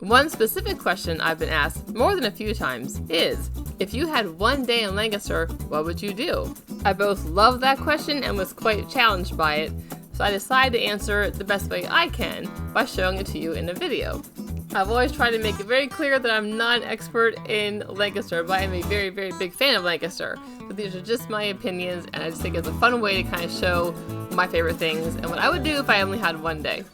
One specific question I've been asked more than a few times is, if you had one day in Lancaster, what would you do? I both loved that question and was quite challenged by it, so I decided to answer it the best way I can by showing it to you in a video. I've always tried to make it very clear that I'm not an expert in Lancaster, but I am a very, very big fan of Lancaster. But these are just my opinions, and I just think it's a fun way to kind of show my favorite things and what I would do if I only had one day.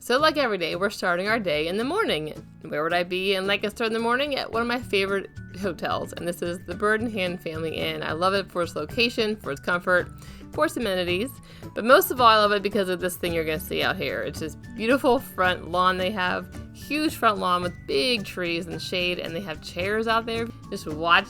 So like every day, we're starting our day in the morning. Where would I be in Lancaster in the morning? At one of my favorite hotels, and this is the Bird in Hand Family Inn. I love it for its location, for its comfort, for its amenities, but most of all I love it because of this thing you're going to see out here. It's this beautiful front lawn they have, huge front lawn with big trees and shade, and they have chairs out there. Just watch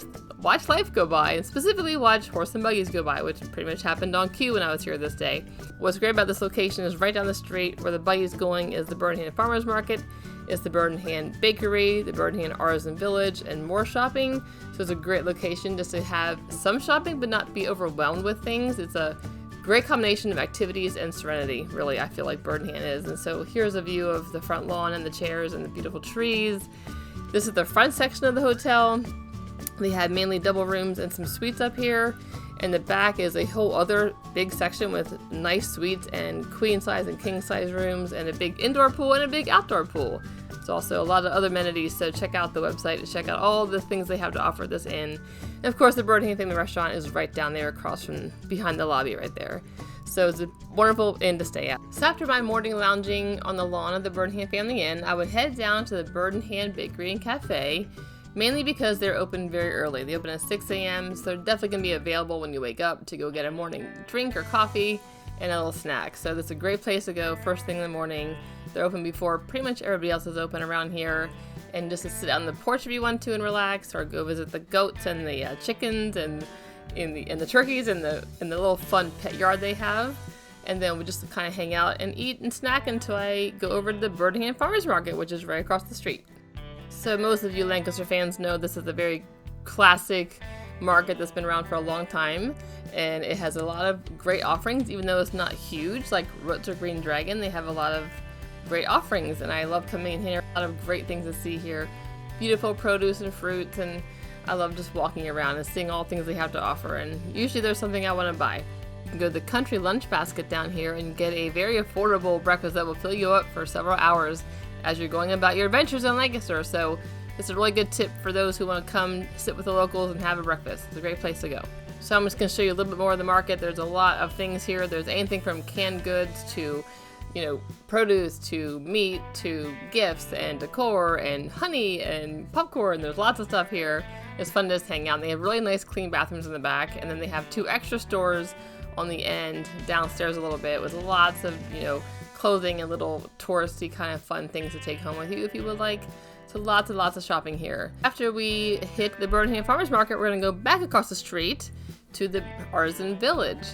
life go by, and specifically watch horse and buggies go by, which pretty much happened on cue when I was here this day. What's great about this location is right down the street where the buggy's going is the Bird in Hand Farmers Market, it's the Bird in Hand Bakery, the Bird in Hand Artisan Village, and more shopping. So it's a great location just to have some shopping but not be overwhelmed with things. It's a great combination of activities and serenity, really, I feel like Bird in Hand is. And so here's a view of the front lawn and the chairs and the beautiful trees. This is the front section of the hotel. They have mainly double rooms and some suites up here. And the back is a whole other big section with nice suites and queen size and king size rooms and a big indoor pool and a big outdoor pool. There's also a lot of other amenities, so check out the website to check out all the things they have to offer this inn. And of course, the Bird in Hand Family Restaurant is right down there across from behind the lobby right there. So it's a wonderful inn to stay at. So after my morning lounging on the lawn of the Bird in Hand Family Inn, I would head down to the Bird in Hand Bakery and Cafe, mainly because they're open very early. They open at 6 a.m., so they're definitely going to be available when you wake up to go get a morning drink or coffee and a little snack. So that's a great place to go first thing in the morning. They're open before pretty much everybody else is open around here, and just to sit out on the porch if you want to and relax, or go visit the goats and the chickens and the turkeys and the little fun pet yard they have. And then we just kind of hang out and eat and snack until I go over to the Bird in Hand Farmers Market, which is right across the street. So most of you Lancaster fans know this is a very classic market that's been around for a long time, and it has a lot of great offerings, even though it's not huge. Like Roadside Green Dragon, they have a lot of great offerings, and I love coming in here. A lot of great things to see here. Beautiful produce and fruits, and I love just walking around and seeing all things they have to offer, and usually there's something I want to buy. You can go to the Country Lunch Basket down here and get a very affordable breakfast that will fill you up for several hours as you're going about your adventures in Lancaster. So it's a really good tip for those who want to come sit with the locals and have a breakfast. It's a great place to go. So I'm just going to show you a little bit more of the market. There's a lot of things here. There's anything from canned goods to, produce to meat to gifts and decor and honey and popcorn. There's lots of stuff here. It's fun to just hang out. They have really nice clean bathrooms in the back, and then they have 2 extra stores on the end downstairs a little bit with lots of, clothing and little touristy kind of fun things to take home with you if you would like. So lots and lots of shopping here. After we hit the Bird in Hand Farmers Market, we're going to go back across the street to the Artisan Village.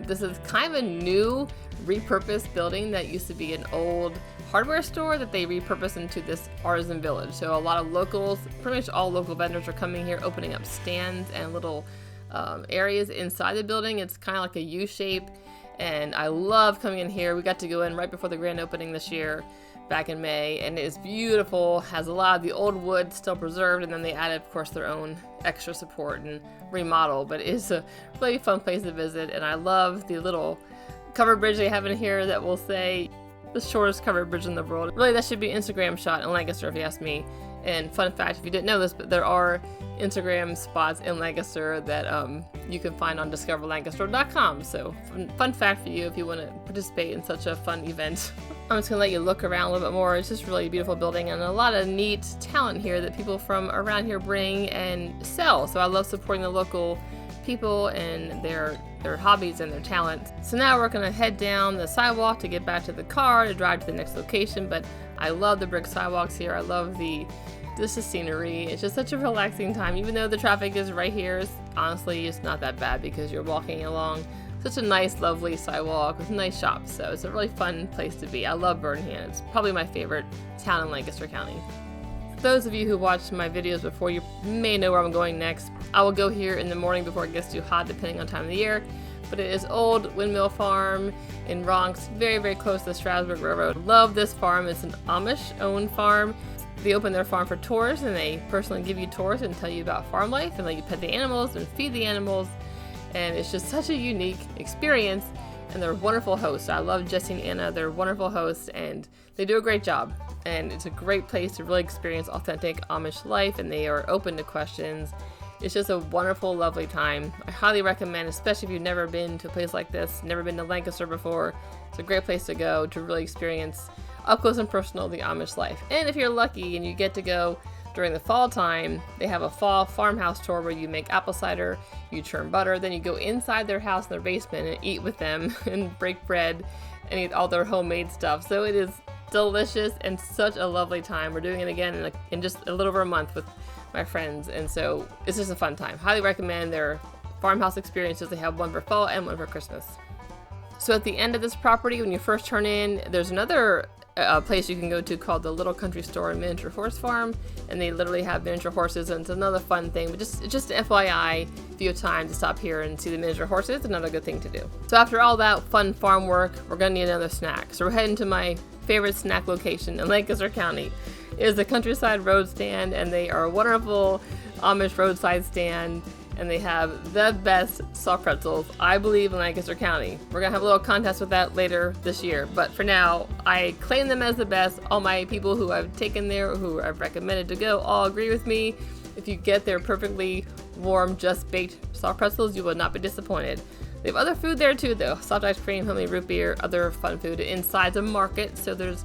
This is kind of a new repurposed building that used to be an old hardware store that they repurposed into this Artisan Village. So a lot of locals, pretty much all local vendors are coming here, opening up stands and little areas inside the building. It's kind of like a U shape. And I love coming in here. We got to go in right before the grand opening this year, back in May, and it is beautiful. Has a lot of the old wood still preserved, and then they added, of course, their own extra support and remodel. But it is a really fun place to visit, and I love the little covered bridge they have in here that will say the shortest covered bridge in the world. Really, that should be an Instagram shot in Lancaster, if you ask me. And fun fact, if you didn't know this, but there are Instagram spots in Lancaster that you can find on discoverlancaster.com. So fun fact for you if you want to participate in such a fun event. I'm just going to let you look around a little bit more. It's just really a beautiful building and a lot of neat talent here that people from around here bring and sell. So I love supporting the local people and their hobbies and their talent. So now we're going to head down the sidewalk to get back to the car to drive to the next location. But I love the brick sidewalks here. I love the scenery. It's just such a relaxing time. Even though the traffic is right here, honestly, it's not that bad because you're walking along such a nice, lovely sidewalk with nice shops. So it's a really fun place to be. I love Bird in Hand. It's probably my favorite town in Lancaster County. For those of you who watched my videos before, you may know where I'm going next. I will go here in the morning before it gets too hot, depending on time of the year. but it is Old Windmill Farm in Bronx, very, very close to the Strasburg Railroad. Love this farm. It's an Amish-owned farm. They open their farm for tours, and they personally give you tours and tell you about farm life and let you pet the animals and feed the animals. And it's just such a unique experience, and they're wonderful hosts. I love Jesse and Anna. They're wonderful hosts, and they do a great job. And it's a great place to really experience authentic Amish life, and they are open to questions. It's just a wonderful, lovely time. I highly recommend, especially if you've never been to a place like this, never been to Lancaster before. It's a great place to go to really experience up close and personal the Amish life. And if you're lucky and you get to go during the fall time, they have a fall farmhouse tour where you make apple cider, you churn butter, then you go inside their house in their basement and eat with them and break bread and eat all their homemade stuff. So it is delicious and such a lovely time. We're doing it again in just a little over a month with my friends, and so it's just a fun time. Highly recommend their farmhouse experiences. They have one for fall and one for Christmas. So at the end of this property, when you first turn in, there's another place you can go to called the Little Country Store and Miniature Horse Farm, and they literally have miniature horses, and it's another fun thing. But just FYI, if you have time to stop here and see the miniature horses, another good thing to do. So after all that fun farm work, we're gonna need another snack. So we're heading to my favorite snack location in Lancaster County. It is the Countryside Road Stand, and they are a wonderful Amish roadside stand, and they have the best soft pretzels, I believe, in Lancaster County. We're gonna have a little contest with that later this year, but for now, I claim them as the best. All my people who I've taken there, who I've recommended to go, all agree with me. If you get their perfectly warm, just baked soft pretzels, you will not be disappointed. They have other food there too, though. Soft ice cream, homemade root beer, other fun food inside the market. So there's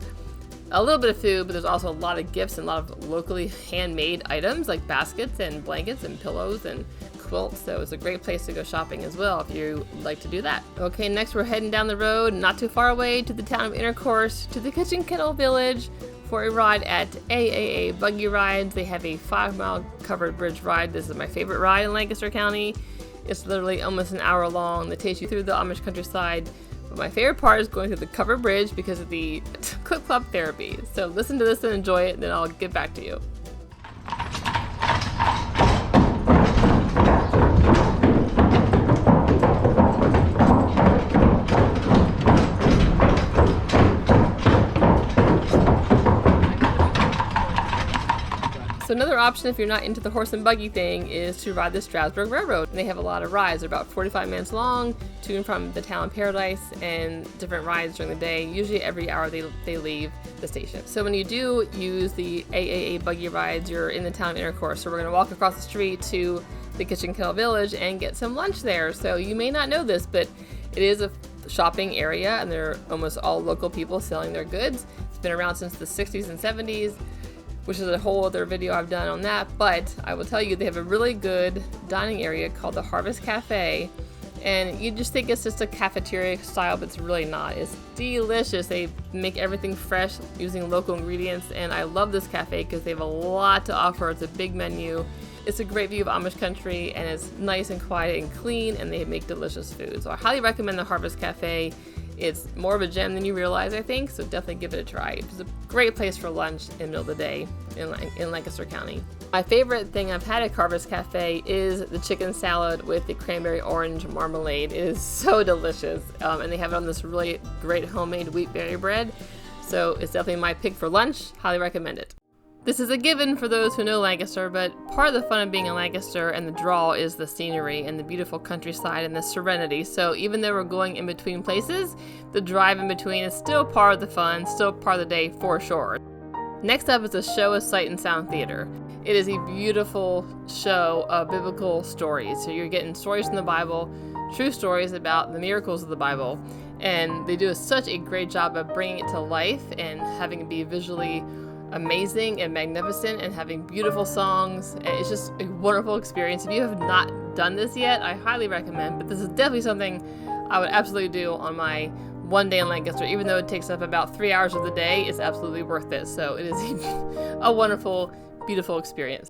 a little bit of food, but there's also a lot of gifts and a lot of locally handmade items like baskets and blankets and pillows and quilts. So it's a great place to go shopping as well if you like to do that. Okay, next we're heading down the road, not too far away, to the town of Intercourse, to the Kitchen Kettle Village for a ride at AAA Buggy Rides. They have a 5-mile covered bridge ride. This is my favorite ride in Lancaster County. It's literally almost an hour long. They take you through the Amish countryside. But my favorite part is going through the covered bridge because of the clip-clop therapy. So listen to this and enjoy it, and then I'll get back to you. So another option if you're not into the horse and buggy thing is to ride the Strasburg Railroad. And they have a lot of rides. They're about 45 minutes long to and from the town Paradise, and different rides during the day. Usually every hour they leave the station. So when you do use the AAA buggy rides, you're in the town of Intercourse. So we're going to walk across the street to the Kitchen Kettle Village and get some lunch there. So you may not know this, but it is a shopping area, and they're almost all local people selling their goods. It's been around since the 60s and 70s. Which is a whole other video I've done on that, but I will tell you they have a really good dining area called the Harvest Cafe, and you just think it's just a cafeteria style, but it's really not. It's delicious. They make everything fresh using local ingredients, and I love this cafe because they have a lot to offer. It's a big menu. It's a great view of Amish country, and it's nice and quiet and clean, and they make delicious food. So I highly recommend the Harvest Cafe. It's more of a gem than you realize, I think, so definitely give it a try. It's a great place for lunch in the middle of the day in Lancaster County. My favorite thing I've had at Harvest Cafe is the chicken salad with the cranberry orange marmalade. It is so delicious, and they have it on this really great homemade wheatberry bread. So it's definitely my pick for lunch. Highly recommend it. This is a given for those who know Lancaster, but part of the fun of being in Lancaster and the draw is the scenery and the beautiful countryside and the serenity. So even though we're going in between places, the drive in between is still part of the fun, still part of the day for sure. Next up is a show of Sight and Sound Theater. It is a beautiful show of biblical stories. So you're getting stories from the Bible, true stories about the miracles of the Bible, and they do such a great job of bringing it to life and having it be visually amazing and magnificent and having beautiful songs, and it's just a wonderful experience. If you have not done this yet, I highly recommend, but this is definitely something I would absolutely do on my one day in Lancaster. Even though it takes up about 3 hours of the day, it's absolutely worth it. So it is a wonderful, beautiful experience.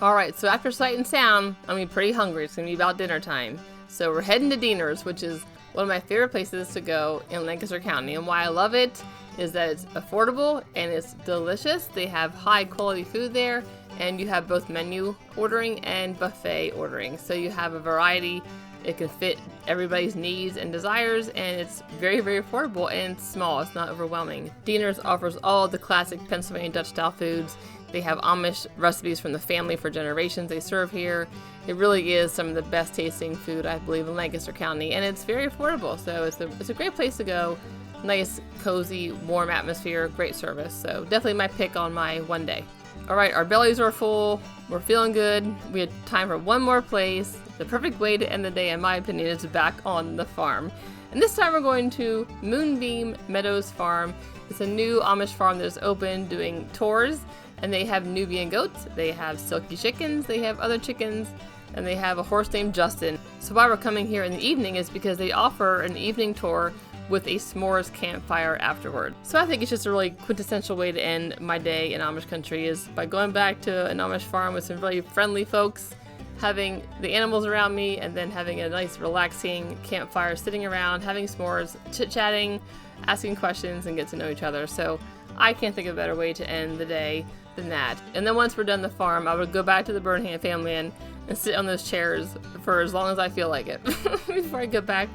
Alright, so after Sight and Sound, I'm gonna be pretty hungry. It's gonna be about dinner time. So we're heading to Dienner's, which is one of my favorite places to go in Lancaster County, and why I love it is that it's affordable and it's delicious. They have high quality food there, and you have both menu ordering and buffet ordering. So you have a variety It can fit everybody's needs and desires, and it's very, very affordable, and it's small. It's not overwhelming. Dienner's offers all the classic Pennsylvania Dutch-style foods. They have Amish recipes from the family for generations they serve here. It really is some of the best tasting food, I believe, in Lancaster County, and it's very affordable, so it's a great place to go. Nice, cozy, warm atmosphere, great service, so definitely my pick on my one day. All right, our bellies are full, we're feeling good, we had time for one more place. The perfect way to end the day, in my opinion, is back on the farm. And this time we're going to Moonbeam Meadows Farm. It's a new Amish farm that is open, doing tours, and they have Nubian goats, they have silky chickens, they have other chickens, and they have a horse named Justin. So why we're coming here in the evening is because they offer an evening tour with a s'mores campfire afterward. So I think it's just a really quintessential way to end my day in Amish country, is by going back to an Amish farm with some really friendly folks, having the animals around me, and then having a nice relaxing campfire, sitting around, having s'mores, chit-chatting, asking questions, and get to know each other. So I can't think of a better way to end the day than that. And then once we're done the farm, I would go back to the Burnham family and sit on those chairs for as long as I feel like it before I go back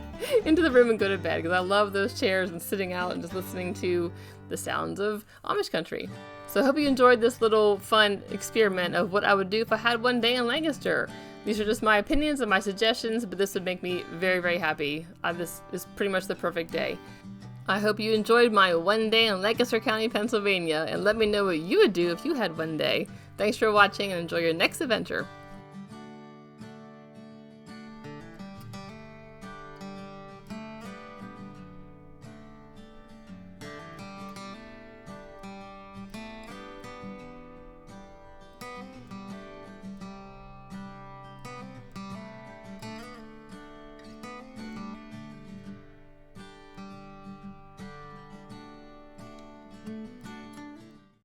into the room and go to bed, because I love those chairs and sitting out and just listening to the sounds of Amish country. So I hope you enjoyed this little fun experiment of what I would do if I had one day in Lancaster. These are just my opinions and my suggestions, but this would make me very, very happy. This is pretty much the perfect day. I hope you enjoyed my one day in Lancaster County, Pennsylvania, and let me know what you would do if you had one day. Thanks for watching, and enjoy your next adventure.